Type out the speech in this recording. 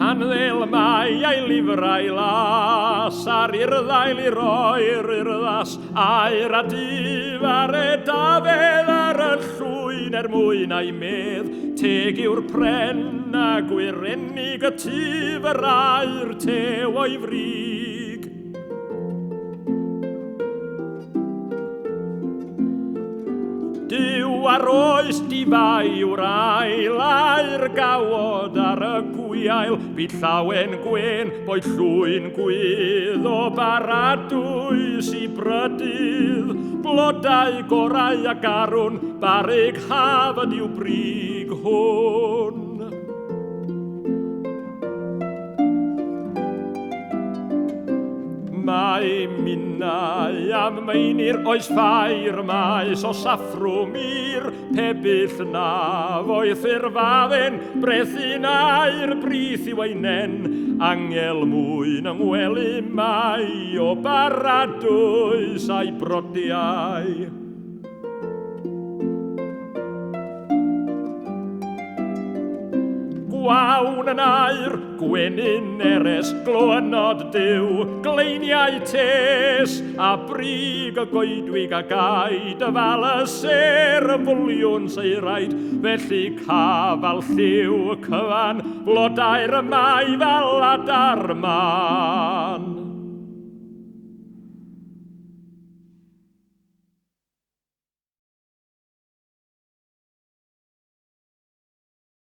Anddel mai ei lifrau las ar irddail i roi'r irddas a'r adif ar y dafedd ar y llwyn mwyn a'i medd teg yw'r pren a gwirennig y tyf yr air tew o'i frig. Dyw ar oes difau yw'r ail a'r gawod ar y gwiail byd llawen gwen boed llwyn gwydd o baradwys i brydydd blodau gorau a garwn barig hafod i'w brig hwn. Mae minnau am meinir oes ffair maes o saffrwm i'r pebyll na foeth i'r fadden brethin a'r brith i'w einen angel mwyn yng ngwely mai o baradwys a'i brodiau. Gwawn yn air, gwenyn eres, glonod dyw, gleiniau tes, a brig y goedwig a gaid, y fal y ser y fwliwn seiraid, felly cafal lliw cyfan, blodau'r mai fel adar man.